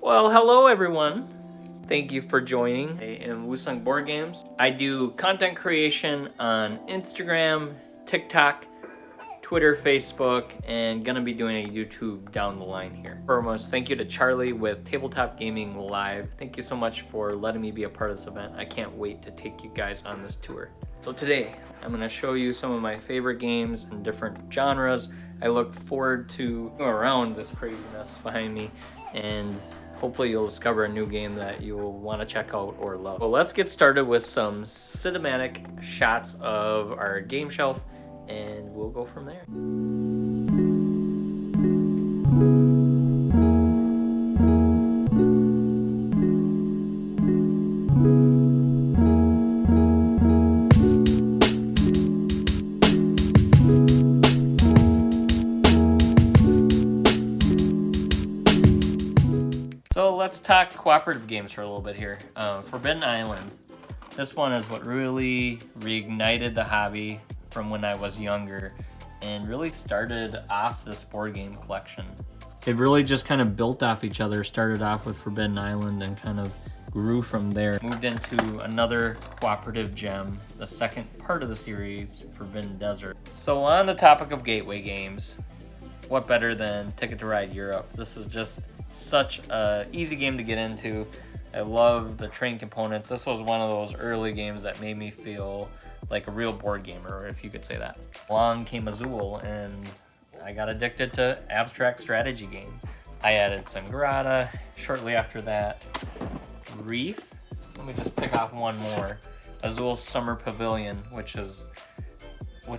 Well, hello everyone. Thank you for joining. I am Woosung Boardgames. I do content creation on Instagram, TikTok, Twitter, Facebook, and gonna be doing a YouTube down the line here. Foremost, thank you to Charlie with Tabletop Gaming Live. Thank you so much for letting me be a part of this event. I can't wait to take you guys on this tour. So today, I'm gonna show you some of my favorite games in different genres. I look forward to around this craziness behind me, and hopefully you'll discover a new game that you'll want to check out or love. Well, let's get started with some cinematic shots of our game shelf, and we'll go from there. So let's talk cooperative games for a little bit here. Forbidden Island. This one is what really reignited the hobby from when I was younger and really started off this board game collection. It really just kind of built off each other. Started off with Forbidden Island and kind of grew from there. Moved into another cooperative gem, the second part of the series, Forbidden Desert. So on the topic of gateway games, what better than Ticket to Ride Europe? This is just such a easy game to get into. I love the train components. This was one of those early games that made me feel like a real board gamer, if you could say that. Along came Azul, and I got addicted to abstract strategy games. I added Sangrata. Shortly after that, Reef. Let me just pick off one more. Azul's Summer Pavilion, which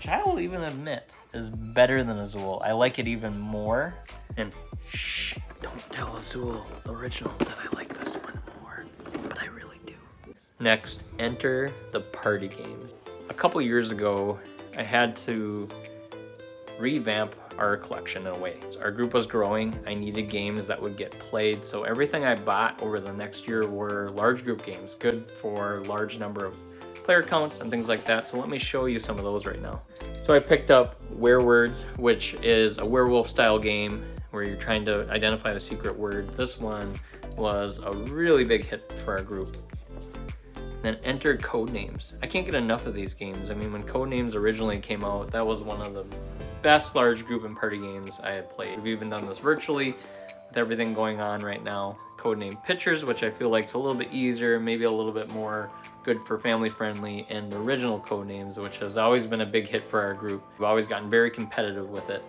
I will even admit is better than Azul. I like it even more. And shh, don't tell Azul, the original, that I like this one more, but I really do. Next, enter the party games. A couple years ago, I had to revamp our collection in a way. Our group was growing. I needed games that would get played, so everything I bought over the next year were large group games, good for large number of player counts and things like that. So let me show you some of those right now. So I picked up Werewords, which is a werewolf style game where you're trying to identify the secret word. This one was a really big hit for our group. Then enter Codenames. I can't get enough of these games. I mean, when Codenames originally came out, that was one of the best large group and party games I had played. We've even done this virtually with everything going on right now. Codename Pictures, which I feel like is a little bit easier, maybe a little bit more good for family friendly, and the original Codenames, which has always been a big hit for our group. We've always gotten very competitive with it,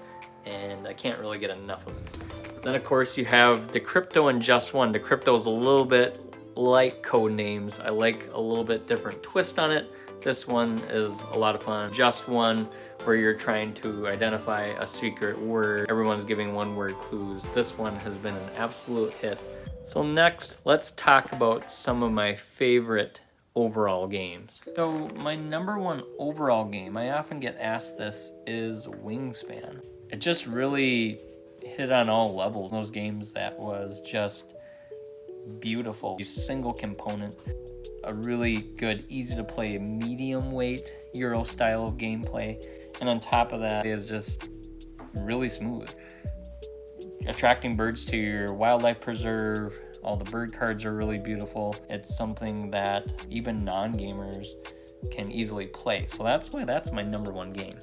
and I can't really get enough of it. Then of course you have Decrypto and Just One. Decrypto is a little bit like Codenames. I like a little bit different twist on it. This one is a lot of fun. Just One, where you're trying to identify a secret word. Everyone's giving one word clues. This one has been an absolute hit. So next, let's talk about some of my favorite overall games. So my number one overall game, I often get asked this, is Wingspan. It just really hit on all levels. Those games that was just beautiful. Single component, a really good, easy to play, medium weight Euro style of gameplay. And on top of that is just really smooth. Attracting birds to your wildlife preserve. All the bird cards are really beautiful. It's something that even non-gamers can easily play. So that's why that's my number one game.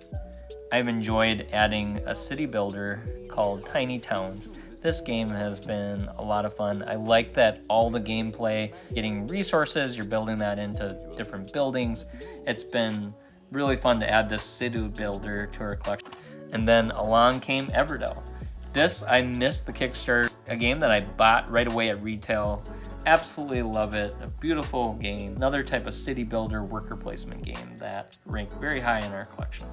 I've enjoyed adding a city builder called Tiny Towns. This game has been a lot of fun. I like that all the gameplay, getting resources, you're building that into different buildings. It's been really fun to add this city builder to our collection. And then along came Everdell. This, I missed the Kickstarter, a game that I bought right away at retail. Absolutely love it. A beautiful game. Another type of city builder worker placement game that ranked very high in our collection.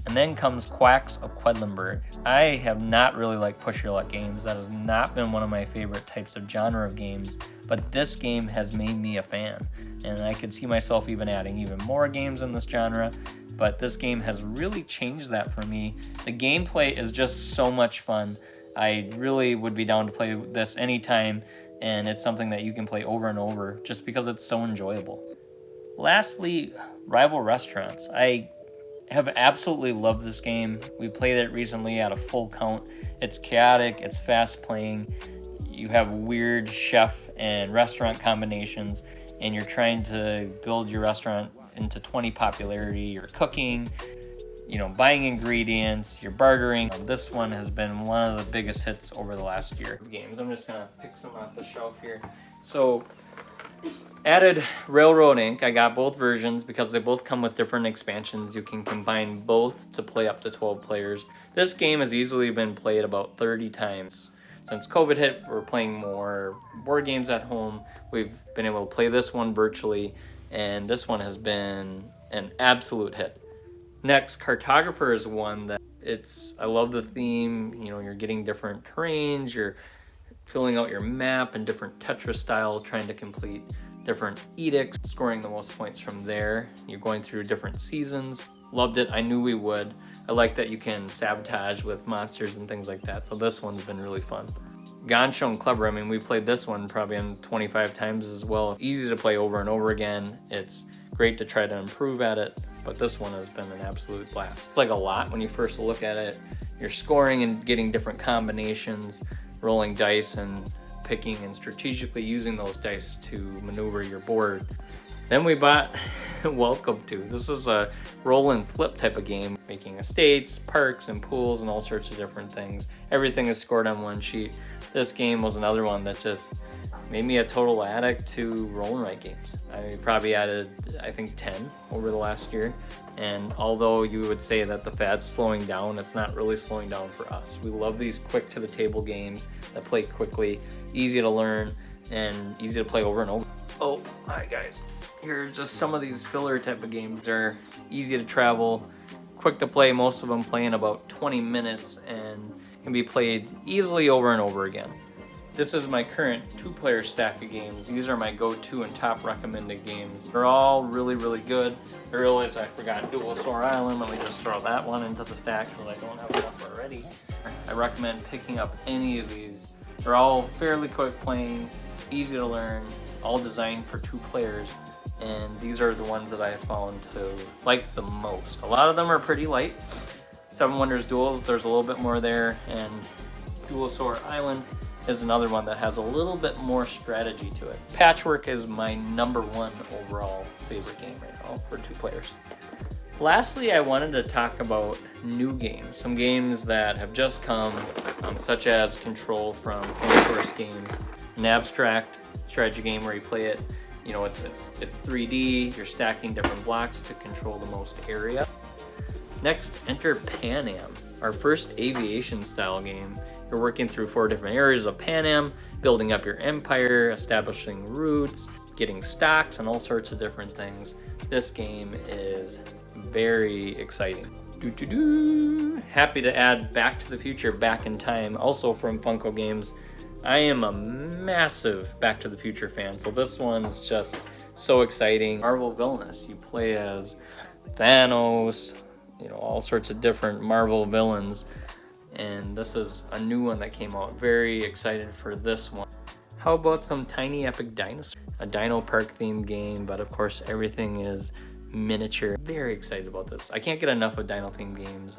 And then comes Quacks of Quedlinburg. I have not really liked push your luck games. That has not been one of my favorite types of genre of games, but this game has made me a fan. And I could see myself even adding even more games in this genre, but this game has really changed that for me. The gameplay is just so much fun. I really would be down to play this anytime, and it's something that you can play over and over just because it's so enjoyable. Lastly, Rival Restaurants. I have absolutely loved this game. We played it recently at a full count. It's chaotic, it's fast playing. you have weird chef and restaurant combinations, and you're trying to build your restaurant into 20 popularity. You're cooking, buying ingredients, you're bartering. This one has been one of the biggest hits over the last year of games. I'm just gonna pick some off the shelf here. So, added Railroad Inc. I got both versions because they both come with different expansions. You can combine both to play up to 12 players. This game has easily been played about 30 times. Since COVID hit, we're playing more board games at home. We've been able to play this one virtually, and this one has been an absolute hit. Next, Cartographer is one that I love the theme. You're getting different terrains, you're filling out your map in different Tetris style, trying to complete different edicts, scoring the most points from there. You're going through different seasons. Loved it. I knew we would. I like that you can sabotage with monsters and things like that, so this one's been really fun. Gone Shown Clever, I mean, we played this one probably 25 times as well. Easy to play over and over again. It's great to try to improve at it, but this one has been an absolute blast. It's like a lot when you first look at it. You're scoring and getting different combinations, rolling dice and picking and strategically using those dice to maneuver your board. Then we bought Welcome to. This is a roll and flip type of game, making estates, parks, and pools, and all sorts of different things. Everything is scored on one sheet. This game was another one that just made me a total addict to roll and write games. I probably added, I think, 10 over the last year. And although you would say that the fad's slowing down, it's not really slowing down for us. We love these quick to the table games that play quickly, easy to learn, and easy to play over and over. Oh, hi guys. Here's just some of these filler type of games. They're easy to travel, quick to play, most of them play in about 20 minutes and can be played easily over and over again. This is my current 2-player stack of games. These are my go-to and top recommended games. They're all really, really good. I realized I forgot Dual Store Island. Let me just throw that one into the stack because I don't have enough already. I recommend picking up any of these. They're all fairly quick playing, easy to learn, all designed for 2 players. And these are the ones that I have found to like the most. A lot of them are pretty light. Seven Wonders Duels, there's a little bit more there, and Dual Store Island is another one that has a little bit more strategy to it. Patchwork is my #1 overall favorite game right now for 2 players. Lastly, I wanted to talk about new games, some games that have just come, such as Control from Source Games, an abstract strategy game where you play it. It's 3D, you're stacking different blocks to control the most area. Next, enter Pan Am, our first aviation style game. You're working through 4 different areas of Pan Am, building up your empire, establishing routes, getting stocks, and all sorts of different things. This game is very exciting. Happy to add Back to the Future Back in Time, also from Funko Games. I am a massive Back to the Future fan, so this one's just so exciting. Marvel Villainous, you play as Thanos, all sorts of different Marvel villains, and this is a new one that came out. Very excited for this one. How about some Tiny Epic Dinosaur? A Dino Park themed game, but of course everything is miniature. Very excited about this. I can't get enough of Dino themed games.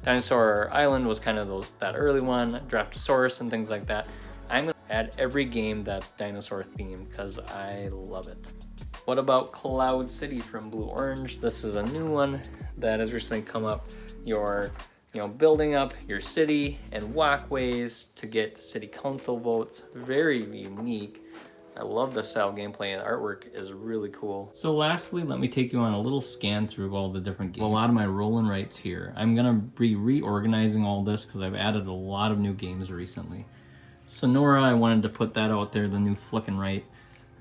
Dinosaur Island was kind of that early one, Draftosaurus and things like that. I'm going to add every game that's dinosaur themed because I love it. What about Cloud City from Blue Orange? This is a new one that has recently come up. You're building up your city and walkways to get city council votes. Very unique. I love the style gameplay, and the artwork is really cool. So lastly, let me take you on a little scan through all the different games. A lot of my roll and writes here. I'm gonna be reorganizing all this because I've added a lot of new games recently. Sonora, I wanted to put that out there, the new flick and write.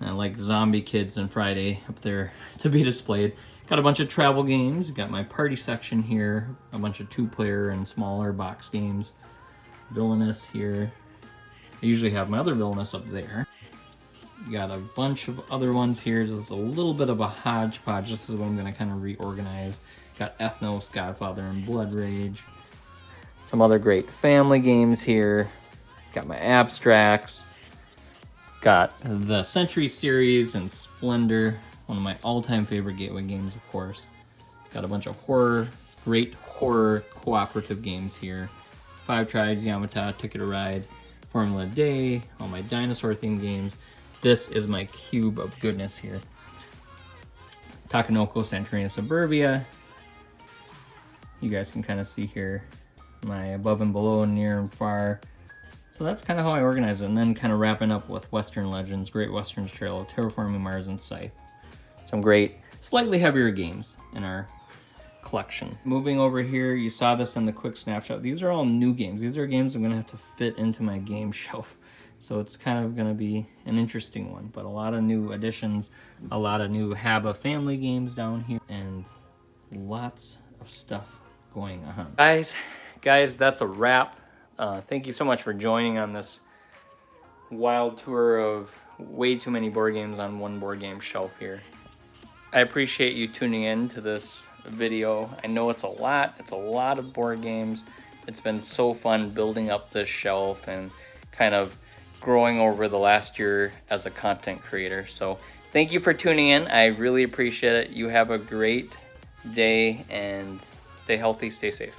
I like Zombie Kids and Friday up there to be displayed. Got a bunch of travel games. Got my party section here. A bunch of 2-player and smaller box games. Villainous here. I usually have my other Villainous up there. Got a bunch of other ones here. Just a little bit of a hodgepodge. This is what I'm going to kind of reorganize. Got Ethnos, Godfather, and Blood Rage. Some other great family games here. Got my abstracts. Got the Century series and Splendor. One of my all-time favorite gateway games, of course. Got a bunch of great horror cooperative games here. Five Tribes, Yamata, Ticket to Ride. Formula Day, all my dinosaur themed games. This is my cube of goodness here. Takanoko, Santorini, Suburbia. You guys can kind of see here my above and below, near and far. So that's kind of how I organize it, and then kind of wrapping up with Western Legends, Great Western Trail, Terraforming Mars, and Scythe. Some great, slightly heavier games in our collection. Moving over here, you saw this in the quick snapshot. These are all new games. These are games I'm gonna have to fit into my game shelf. So it's kind of gonna be an interesting one, but a lot of new additions, a lot of new Haba family games down here, and lots of stuff going on. Guys, that's a wrap. Thank you so much for joining on this wild tour of way too many board games on one board game shelf here. I appreciate you tuning in to this video. I know it's a lot of board games. It's been so fun building up this shelf and kind of growing over the last year as a content creator. So thank you for tuning in. I really appreciate it. You have a great day and stay healthy, stay safe.